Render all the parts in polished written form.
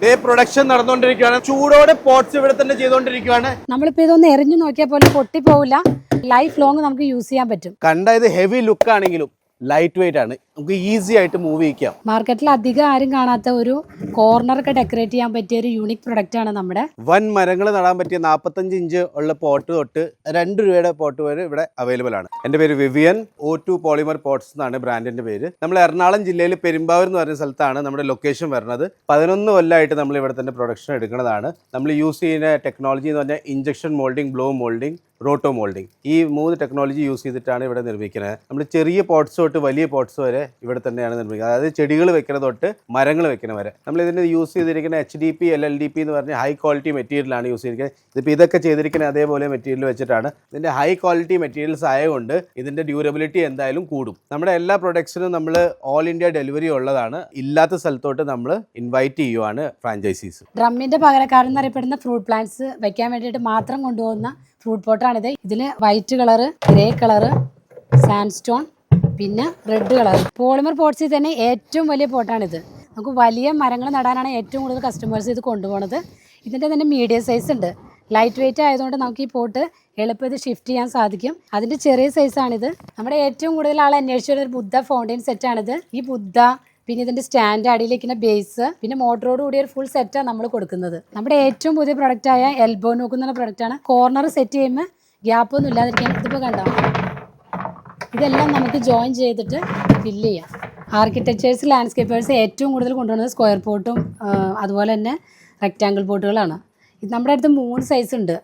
Production നടന്നുകൊണ്ടിരിക്കുകയാണ്. ചൂടോടെ pots ഇവിടെ തന്നെ ചെയ്തുകൊണ്ടിരിക്കുകയാണ്. നമ്മളിപ്പോ ഇതൊന്ന് എറിഞ്ഞു നോക്കിയാൽ പോലും പൊട്ടിപ്പോവില്ല. ലൈഫ് ലോങ് നമുക്ക് യൂസ് ചെയ്യാൻ പറ്റും. കണ്ട ഇത് ഹെവി ലുക്ക് ആണെങ്കിലും ലൈറ്റ് വെയിറ്റ് ആണ്, നമുക്ക് ഈസി ആയിട്ട് മൂവ് ചെയ്യിക്കാം. മാർക്കറ്റിൽ അധികം ആരും കാണാത്ത ഒരു കോർണറൊക്കെ ഡെക്കറേറ്റ് ചെയ്യാൻ പറ്റിയ ഒരു യൂണിക് പ്രൊഡക്റ്റ് ആണ് നമ്മുടെ. വൻ മരങ്ങൾ നടാൻ പറ്റിയ 45 ഇഞ്ച് ഉള്ള പോട്ട് തൊട്ട് 2 രൂപയുടെ പോട്ട് വരെ ഇവിടെ അവൈലബിൾ ആണ്. എൻ്റെ പേര് വിവിയൻ. O2 പോളിമർ പോട്ട്സ് എന്നാണ് ബ്രാൻഡിന്റെ പേര്. നമ്മൾ എറണാകുളം ജില്ലയിൽ പെരുമ്പാവൂർ എന്ന് പറയുന്ന സ്ഥലത്താണ് നമ്മുടെ ലൊക്കേഷൻ വരുന്നത്. 11 കൊല്ലമായിട്ട് നമ്മൾ ഇവിടെ തന്നെ പ്രൊഡക്ഷൻ എടുക്കുന്നതാണ്. നമ്മൾ യൂസ് ചെയ്യുന്ന ടെക്നോളജി എന്ന് പറഞ്ഞാൽ injection moulding, blow moulding, roto moulding. ഈ 3 ടെക്നോളജി യൂസ് ചെയ്തിട്ടാണ് ഇവിടെ നിർമ്മിക്കുന്നത്. നമ്മൾ ചെറിയ പോട്ട്സ് തൊട്ട് വലിയ പോട്ട്സ് വരെ ഇവിടെ തന്നെയാണ് നിർമ്മിക്കുന്നത്. അതായത് ചെടികൾ വെക്കുന്ന തൊട്ട് മരങ്ങൾ വെക്കുന്ന വരെ. നമ്മൾ ഇതിന് യൂസ് ചെയ്തിരിക്കുന്ന HDP LLDP എന്ന് പറഞ്ഞ ഹൈ ക്വാളിറ്റി മെറ്റീരിയലാണ് യൂസ് ചെയ്തിരിക്കുന്നത്. ഇതിപ്പോൾ ഇതൊക്കെ ചെയ്തിരിക്കുന്ന അതേപോലെ മെറ്റീരിയൽ വെച്ചിട്ടാണ്. ഇതിൻ്റെ ഹൈ ക്വാളിറ്റി മെറ്റീരിയൽസ് ആയതുകൊണ്ട് ഇതിൻ്റെ ഡ്യൂറബിലിറ്റി എന്തായാലും കൂടും. നമ്മുടെ എല്ലാ പ്രൊഡക്ട്സിനും നമ്മൾ ഓൾ ഇന്ത്യ ഡെലിവറി ഉള്ളതാണ്. ഇല്ലാത്ത സ്ഥലത്തോട്ട് നമ്മൾ ഇൻവൈറ്റ് ചെയ്യുവാണ് ഫ്രാഞ്ചൈസീസ്. ഡ്രമ്മിന്റെ പകരക്കാരൻ എന്നറിയപ്പെടുന്ന ഫ്രൂട്ട് പ്ലാന്റ്സ് വെക്കാൻ വേണ്ടിയിട്ട് മാത്രം കൊണ്ടുപോകുന്ന ഫ്രൂട്ട് പോട്ടാണിത്. ഇതിന് white colour, grey colour, sand stone, പിന്നെ റെഡ് കളർ. പോളിമർ പോട്ട്സിൽ തന്നെ ഏറ്റവും വലിയ പോട്ടാണിത്. നമുക്ക് വലിയ മരങ്ങൾ നടാനാണ് ഏറ്റവും കൂടുതൽ കസ്റ്റമേഴ്സ് ഇത് കൊണ്ടുപോകുന്നത്. ഇതിൻ്റെ തന്നെ മീഡിയം സൈസ് ഉണ്ട്. ലൈറ്റ് വെയിറ്റ് ആയതുകൊണ്ട് നമുക്ക് ഈ പോട്ട് എളുപ്പത്തിൽ ഷിഫ്റ്റ് ചെയ്യാൻ സാധിക്കും. അതിൻ്റെ ചെറിയ സൈസാണിത്. നമ്മുടെ ഏറ്റവും കൂടുതൽ ആൾ അന്വേഷിച്ച ഒരു ബുദ്ധ ഫൗണ്ടെയിൻ സെറ്റാണിത്. ഈ ബുദ്ധ, പിന്നെ ഇതിൻ്റെ സ്റ്റാൻഡ്, അടിയിലേക്കുന്ന ബേസ്, പിന്നെ മോട്ടറോട് കൂടിയ ഒരു ഫുൾ സെറ്റാണ് നമ്മൾ കൊടുക്കുന്നത്. നമ്മുടെ ഏറ്റവും പുതിയ പ്രൊഡക്റ്റായ എൽബോ നോക്ക് എന്നുള്ള പ്രൊഡക്റ്റാണ്. കോർണർ സെറ്റ് ചെയ്യുമ്പോൾ ഗ്യാപ്പൊന്നും ഇല്ലാതിരിക്കാൻ. ഇതിപ്പോൾ കണ്ടോ, ഇതെല്ലാം നമുക്ക് ജോയിൻ ചെയ്തിട്ട് ഫില്ല് ചെയ്യാം. ആർക്കിടെക്ചേഴ്സ്, ലാൻഡ്സ്കേപ്പേഴ്സ് ഏറ്റവും കൂടുതൽ കൊണ്ടുവരുന്നത് സ്ക്വയർ പോട്ടും അതുപോലെ തന്നെ റെക്റ്റാങ്കിൾ പോട്ടുകളാണ്. ഇത് നമ്മുടെ അടുത്ത് 3 സൈസ് ഉണ്ട്.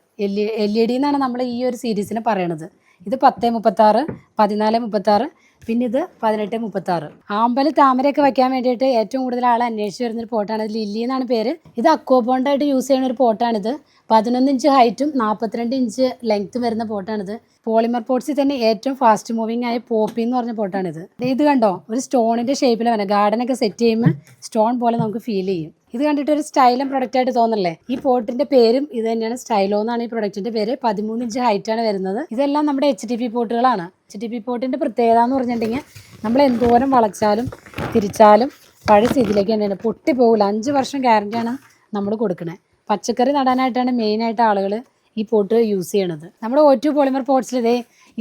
LED എന്നാണ് നമ്മൾ ഈ ഒരു സീരീസിനെ പറയണത്. ഇത് 1036, 1436, പിന്നെ ഇത് 1836. ആമ്പൽ, താമരയൊക്കെ വയ്ക്കാൻ വേണ്ടിയിട്ട് ഏറ്റവും കൂടുതൽ ആൾ അന്വേഷിച്ച് വരുന്നൊരു പോട്ടാണ്. ഇത് ലില്ലി എന്നാണ് പേര്. ഇത് അക്വാപോണ്ടായിട്ട് യൂസ് ചെയ്യുന്ന ഒരു പോട്ടാണിത്. 11 ഇഞ്ച് ഹൈറ്റും 42 ഇഞ്ച് ലെങ്ത്തും വരുന്ന പോട്ടാണിത്. പോളിമർ പോട്ട്സിൽ തന്നെ ഏറ്റവും ഫാസ്റ്റ് മൂവിങ് ആയ പോപ്പി എന്ന് പറഞ്ഞ പോട്ടാണിത്. ഇത് കണ്ടോ, ഒരു സ്റ്റോണിൻ്റെ ഷേപ്പിൽ വരണം. ഗാർഡനൊക്കെ സെറ്റ് ചെയ്യുമ്പോൾ സ്റ്റോൺ പോലെ നമുക്ക് ഫീൽ ചെയ്യും. ഇത് കണ്ടിട്ട് ഒരു സ്റ്റൈലും പ്രൊഡക്റ്റായിട്ട് തോന്നല്ലേ? ഈ പോട്ടിൻ്റെ പേരും ഇത് തന്നെയാണ്. സ്റ്റൈലോ എന്നാണ് ഈ പ്രൊഡക്റ്റിൻ്റെ പേര്. 13 ഇഞ്ച് ഹൈറ്റാണ് വരുന്നത്. ഇതെല്ലാം നമ്മുടെ HDP പോട്ടുകളാണ്. HDP പോട്ടിൻ്റെ പ്രത്യേകത എന്ന് പറഞ്ഞിട്ടുണ്ടെങ്കിൽ നമ്മൾ എന്തോരം വളച്ചാലും തിരിച്ചാലും പഴയ സ്ഥിതിയിലേക്ക് തന്നെയാണ്, പൊട്ടിപ്പോകില്ല. 5 വർഷം ഗ്യാരണ്ടിയാണ് നമ്മൾ കൊടുക്കുന്നത്. പച്ചക്കറി നടാനായിട്ടാണ് മെയിനായിട്ട് ആളുകൾ ഈ പോട്ട് യൂസ് ചെയ്യണത്. നമ്മുടെ O2 പോളിമർ പോട്ട്സിൽ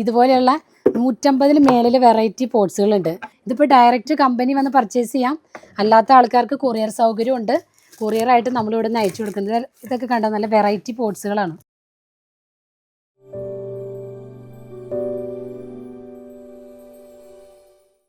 ഇതുപോലെയുള്ള 150-ൽ മേളിൽ വെറൈറ്റി പോട്ട്സുകളുണ്ട്. ഇതിപ്പോൾ ഡയറക്റ്റ് കമ്പനി വന്ന് പർച്ചേസ് ചെയ്യാം. അല്ലാത്ത ആൾക്കാർക്ക് കൊറിയർ സൗകര്യമുണ്ട്. കൊറിയറായിട്ട് നമ്മളിവിടെ നിന്ന് അയച്ചു കൊടുക്കുന്നത്. ഇതൊക്കെ കണ്ടാൽ നല്ല വെറൈറ്റി പോട്ട്സുകളാണ്.